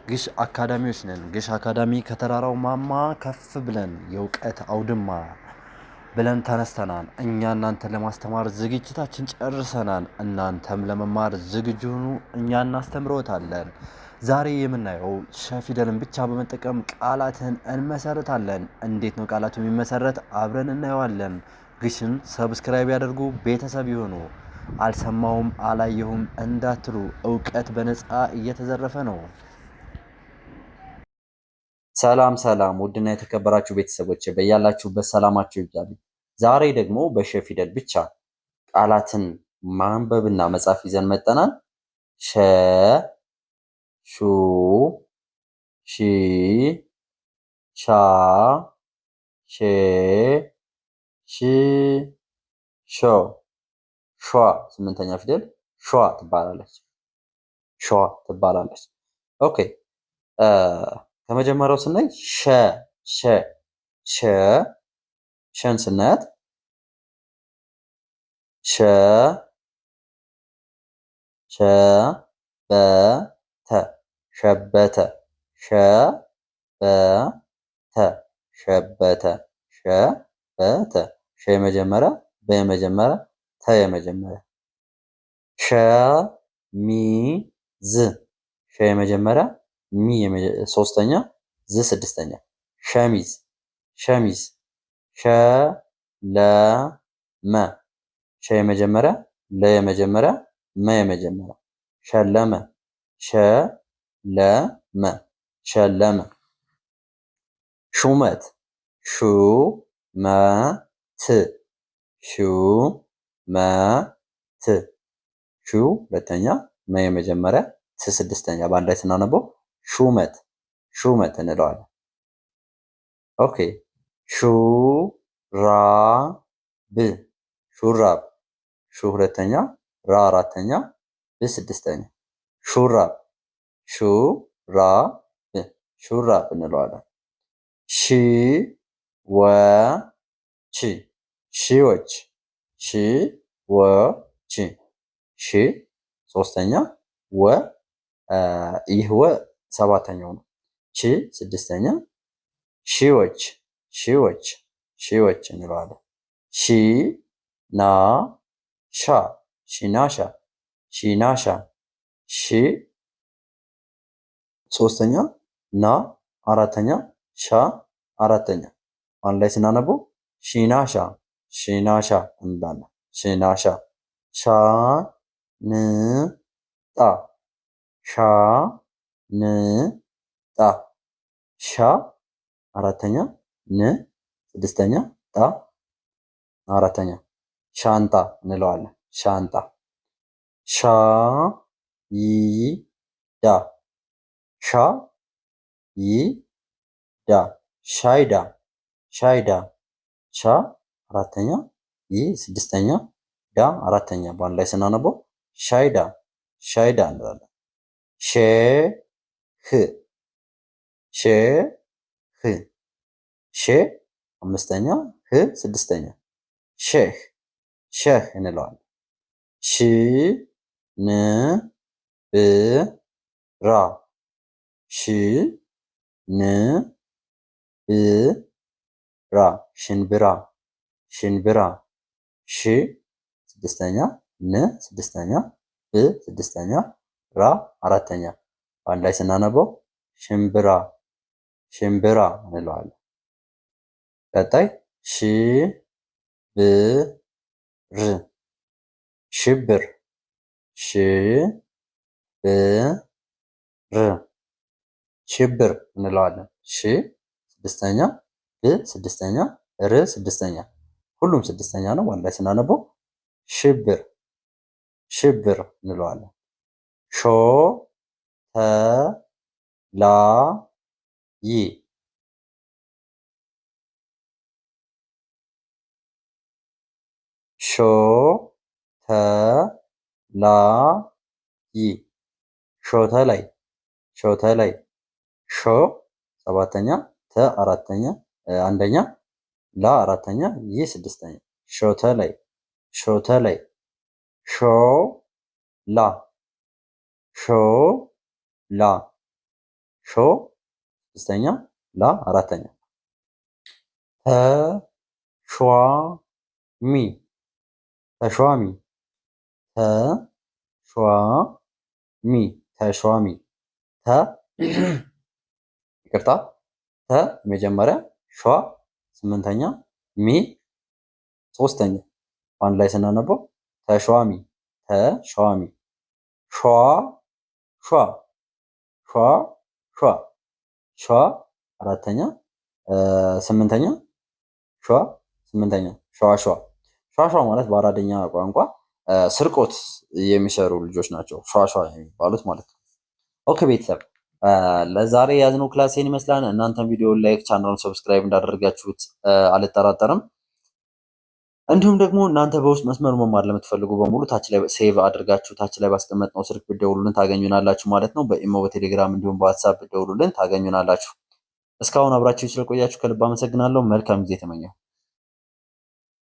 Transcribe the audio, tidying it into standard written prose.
ግሽ አካዳሚዎች ነን። ግሽ አካዳሚ ከተራራው ማማ ከፍ ብለን የእውቀት አውድማ ብለን ተነስተናል። እኛ እናንተን ለማስተማር ዝግጅታችን ጨርሰናል። እናንተም ለመማር ዝግጁ ሁኑ። እኛ እናስተምሮታለን። ዛሬ የምናየው ሸ ፊደልን ብቻ በመጠቀም ቃላትን እንመሰርታለን። እንዴት ነው ቃላቱ የሚመሰረት? አብረን እናየዋለን። ግሽን ሰብስክራይብ ያደርጉ፣ ቤተሰብ ይሁኑ። አልሰማሁም አላየሁም እንዳትሉ፣ እውቀት በነፃ እየተዘረፈ ነው። ሰላም ሰላም፣ ውድና የተከበራችሁ ቤተሰቦች በያላችሁበት ሰላማችሁ ይብዛል። ዛሬ ደግሞ በሸ ፊደል ብቻ ቃላትን ማንበብና መጻፍ ይዘን መጠናል። ሸ፣ ሹ፣ ሺ፣ ሻ፣ ሼ፣ ሺ፣ ሾ። ሿ ስምንተኛ ፊደል ሿ ትባላለች። ሿ ትባላለች። ኦኬ ከመጀመሪያው ስናይ ሸ ሸ ሸ ሸን ስናያት ሸ ሸ በተ ሸበተ ሸ በተ ሸበተ ሸበተ ሸ የመጀመሪያ በ የመጀመሪያ ተ የመጀመሪያ ሸ ሚ ዝ ሸ የመጀመሪያ ሚ ሶስተኛ ዝ ስድስተኛ ሸሚዝ ሸሚዝ ሸለመ ሸ የመጀመሪያ ለ የመጀመሪያ መ የመጀመሪያ ሸለመ ሸለመ ሸለመ ሹመት ሹመት ሹመት ሹ ሁለተኛ መ የመጀመሪያ ት ስድስተኛ በአንድ ላይ ስናነበው ሹመት ሹመት እንለዋለን። ኦኬ ሹራብ ሹራብ ሹ ሁለተኛ ራ አራተኛ ብ ስድስተኛ ሹራብ ሹራብ ሹራብ እንለዋለን። ሺዎች ሺዎች ሺዎች ሺ ሶስተኛ ወ ይህ ወ ሰባተኛው ነው። ሺ ስድስተኛ ሺዎች ሺዎች ሺዎች እንለዋለን። ሺ ና ሻ ሺናሻ ሺናሻ ሺ ሶስተኛ ና አራተኛ ሻ አራተኛ አንድ ላይ ስናነበው ሺናሻ ሺናሻ እንላለን። ሺናሻ ሻ ን ጣ ሻ ን ጣ ሻ አራተኛ ን ስድስተኛ ጣ አራተኛ ሻንጣ እንለዋለን። ሻንጣ ሻ ይ ዳ ሻ ይ ዳ ሻይዳ ሻይዳ ሻ አራተኛ ይ ስድስተኛ ዳ አራተኛ በአንድ ላይ ስናነበው ሻይዳ ሻይዳ እንላለን። ሼ ህ ሼ ህ ሼ አምስተኛ ህ ስድስተኛ ሼህ ሼህ እንለዋለን። ሽ ን ብ ራ ሽ ን ብ ራ ሽንብራ ሽንብራ ሽ ስድስተኛ ን ስድስተኛ ብ ስድስተኛ ራ አራተኛ በአንድ ላይ ስናነበው ሽምብራ ሽምብራ እንለዋለን። ቀጣይ ሽ ብ ር ሽብር ሽ ብ ር ሽብር እንለዋለን። ሽ ስድስተኛ ብ ስድስተኛ ር ስድስተኛ ሁሉም ስድስተኛ ነው። በአንድ ላይ ስናነበው ሽብር ሽብር እንለዋለን። ሾ ተ ላ ይ ሾ ተ ላ ይ ሾተላይ ሾተላይ ሾ ሰባተኛ ተ አራተኛ አንደኛ ላ አራተኛ ይ ስድስተኛ ሾተላይ ሾተላይ ሾ ላ ሾ ላ ሾ ስድስተኛ፣ ላ አራተኛ። ተሿሚ ተሿሚ ተሿሚ ተሿሚ ተ ይቅርታ ተ መጀመሪያ፣ ሿ ስምንተኛ፣ ሚ ሶስተኛ። አንድ ላይ ስናነበው ተሿሚ ተሿሚ። ሿ ሿ ሿ ሿ ሿ አራተኛ፣ ስምንተኛ፣ ሿ ስምንተኛ። ሿሿ ሿሿ ማለት በአራደኛ ቋንቋ ስርቆት የሚሰሩ ልጆች ናቸው ሿሿ የሚባሉት ማለት ነው። ኦኬ ቤተሰብ ለዛሬ ያዝነው ክላሴን ይመስላል። እናንተም ቪዲዮውን ላይክ፣ ቻናሉን ሰብስክራይብ እንዳደረጋችሁት አልጠራጠርም። እንዲሁም ደግሞ እናንተ በውስጥ መስመር መማር ለምትፈልጉ በሙሉ ታች ላይ ሴቭ አድርጋችሁ ታች ላይ ባስቀመጥነው ስልክ ብትደውሉልን ታገኙናላችሁ ማለት ነው። በኢሞ በቴሌግራም እንዲሁም በዋትሳፕ ብትደውሉልን ታገኙናላችሁ። እስካሁን አብራችሁ ስለቆያችሁ ከልብ አመሰግናለሁ። መልካም ጊዜ ተመኘሁ።